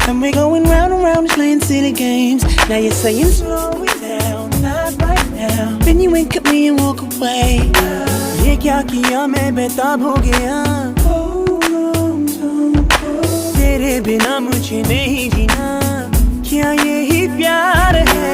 And we're going round and round playing silly games. Now you're saying slow it down, not right now. Then you wink at me and walk away. ये क्या किया मैं बेताब हो गया. तेरे बिना मुझे नहीं जीना. क्या यही प्यार है?